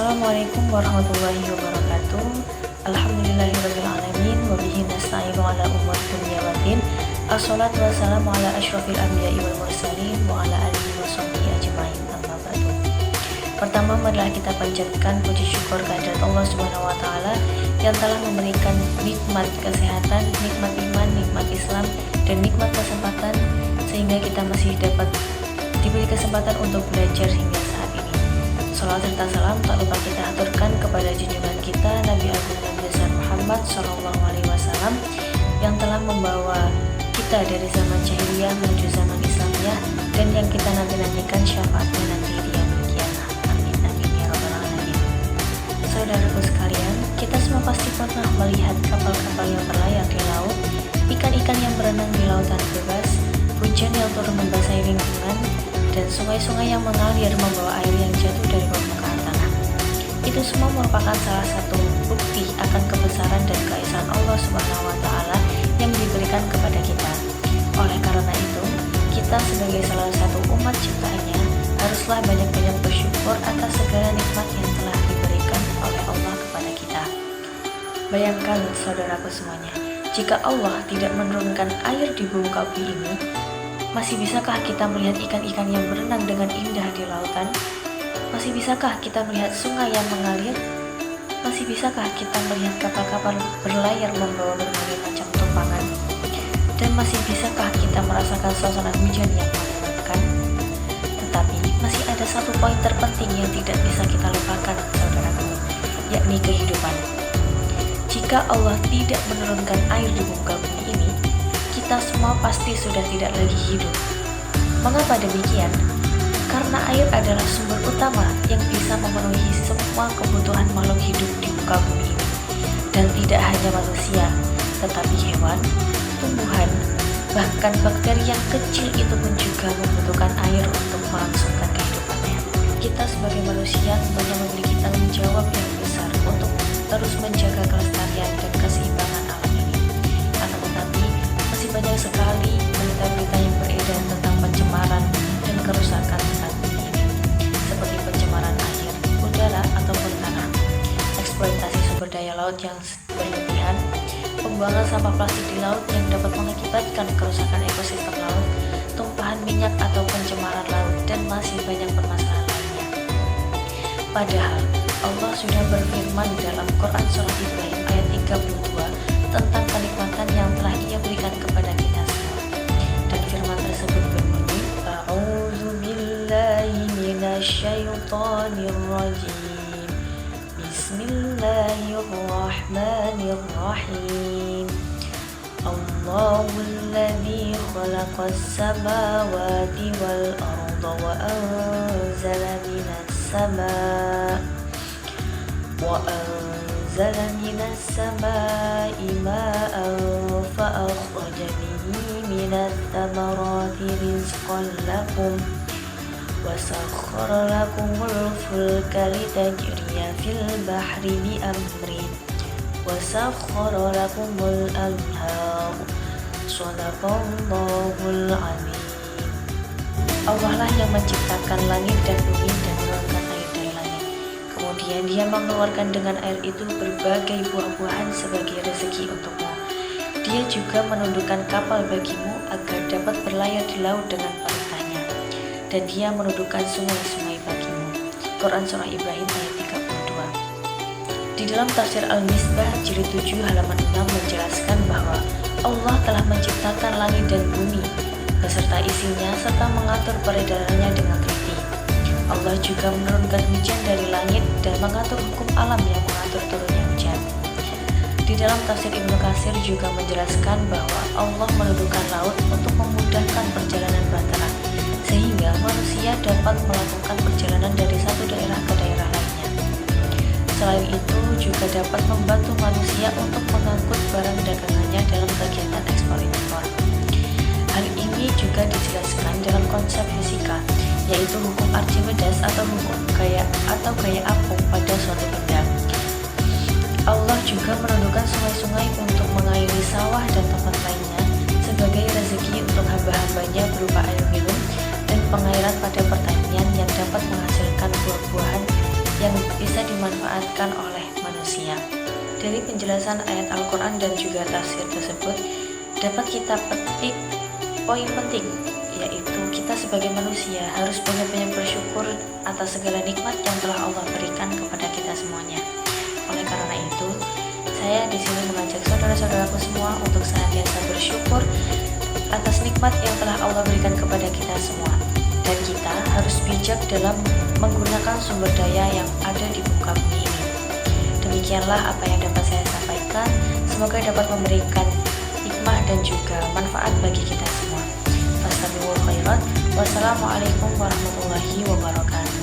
Assalamualaikum warahmatullahi wabarakatuh. Alhamdulillahirrabbilalamin. Wabihi nasta'inu ala umur dunya waddin. Assalatu wassalamu ala asyrafil anbiya'i wal mursalin wa ala alihi wa sahbihi ajma'in, amma ba'du. Pertama, marilah kita panjatkan puji syukur kehadirat Allah Subhanahu wa taala yang telah memberikan nikmat kesehatan, nikmat iman, nikmat Islam, dan nikmat kesempatan sehingga kita masih dapat diberi kesempatan untuk belajar hingga saat ini. Salawat serta salam tak lupa kita aturkan kepada junjungan kita Nabi Agung Nabi besar Muhammad SAW yang telah membawa kita dari zaman jahiliyah menuju zaman Islamiyah dan yang kita nanti-nantikan syafaatnya nanti di yaumil qiyamah. Amin amin ya rabbal alamin. Saudaraku sekalian, kita semua pasti pernah melihat kapal-kapal yang berlayar di laut, ikan-ikan yang berenang di lautan bebas, hujan yang turun membasahi lingkungan, dan sungai-sungai yang mengalir membawa air yang jatuh dari permukaan tanah. Itu semua merupakan salah satu bukti akan kebesaran dan keesaan Allah Subhanahu wa taala yang diberikan kepada kita. Oleh karena itu, kita sebagai salah satu umat ciptaannya haruslah banyak-banyak bersyukur atas segala nikmat yang telah diberikan oleh Allah kepada kita. Bayangkan saudaraku semuanya, jika Allah tidak menurunkan air di muka bumi ini, masih bisakah kita melihat ikan-ikan yang berenang dengan indah di lautan? Masih bisakah kita melihat sungai yang mengalir? Masih bisakah kita melihat kapal-kapal berlayar membawa berbagai macam tumpangan? Dan masih bisakah kita merasakan suasana hujan yang menyenangkan? Tetapi masih ada satu poin terpenting yang tidak bisa kita lupakan, saudaraku, yakni kehidupan. Jika Allah tidak menurunkan air di muka bumi ini, kita semua pasti sudah tidak lagi hidup. Mengapa demikian? Karena air adalah sumber utama yang bisa memenuhi semua kebutuhan makhluk hidup di muka bumi ini. Dan tidak hanya manusia, tetapi hewan, tumbuhan, bahkan bakteri yang kecil itu pun juga membutuhkan air untuk melangsungkan kehidupannya. Kita sebagai manusia tentunya memiliki tanggung jawab yang besar untuk terus menjaga kelestarian dan keseimbangan alam ini. Akan tetapi, banyak sekali berita-berita yang beredar tentang pencemaran dan kerusakan saat ini, seperti pencemaran air, udara, ataupun tanah, eksploitasi sumber daya laut yang berlebihan, pembuangan sampah plastik di laut yang dapat mengakibatkan kerusakan ekosistem laut, tumpahan minyak atau pencemaran laut, dan masih banyak permasalahan lainnya. Padahal, Allah sudah berfirman dalam Quran Surah Ibrahim ayat 32 tentang kenikmatan yang telah Ia berikan kepada kita semua. Dan firman tersebut berbunyi, A'udzu billahi minasyaitonir rajim. Bismillahirrahmanirrahim. Allahul ladzi khalaqas samawati wal arda wa anzala minas samaa'i ma'an fa'akhraja bihi minat thamarati rizqan lakum wa sakhkhara lakumul fulka litajriya fil bahri bi amri wa sakhkhara lakumul anhar. Shadaqallahul azim. Allah lah yang menciptakan langit dan bumi dan menurunkan air dari langit. Kemudian Dia mengeluarkan dengan air itu berbagai buah-buahan sebagai rezeki untukmu. Dia juga menundukkan kapal bagimu agar dapat berlayar di laut dengan perintahnya. Dan Dia menundukkan sungai-sungai bagimu. Quran Surah Ibrahim ayat 32. Di dalam tafsir Al-Misbah jilid 7 halaman 6 menjelaskan bahwa Allah telah menciptakan langit dan bumi beserta isinya serta mengatur peredarannya dengan teliti. Allah juga menurunkan hujan dari langit dan mengatur hukum alam yang mengatur turunnya hujan. Di dalam tafsir Ibnu Katsir juga menjelaskan bahwa Allah menundukkan laut untuk memudahkan perjalanan bahtera, sehingga manusia dapat melakukan perjalanan dari satu daerah ke daerah lainnya. Selain itu juga dapat membantu manusia untuk mengangkut barang dagangannya dalam kegiatan ekspor impor. Hal ini juga dijelaskan dalam konsep fisika, yaitu hukum Archimedes atau hukum gaya apung pada suatu benda. Allah juga menundukkan sungai-sungai untuk mengairi sawah dan tempat lainnya sebagai rezeki untuk hamba-hambanya berupa air minum dan pengairan pada pertanian yang dapat menghasilkan buah-buahan yang bisa dimanfaatkan oleh manusia. Dari penjelasan ayat Al-Quran dan juga tafsir tersebut, dapat kita petik poin penting, yaitu kita sebagai manusia harus banyak-banyak bersyukur atas segala nikmat yang telah Allah berikan kepada kita semuanya. Oleh karena itu, saya di sini mengajak saudara-saudaraku semua untuk senantiasa bersyukur atas nikmat yang telah Allah berikan kepada kita semua. Dan kita harus bijak dalam menggunakan sumber daya yang ada di muka bumi ini. Demikianlah apa yang dapat saya sampaikan. Semoga dapat memberikan hikmah dan juga manfaat bagi kita semua. Wassalamualaikum warahmatullahi wabarakatuh.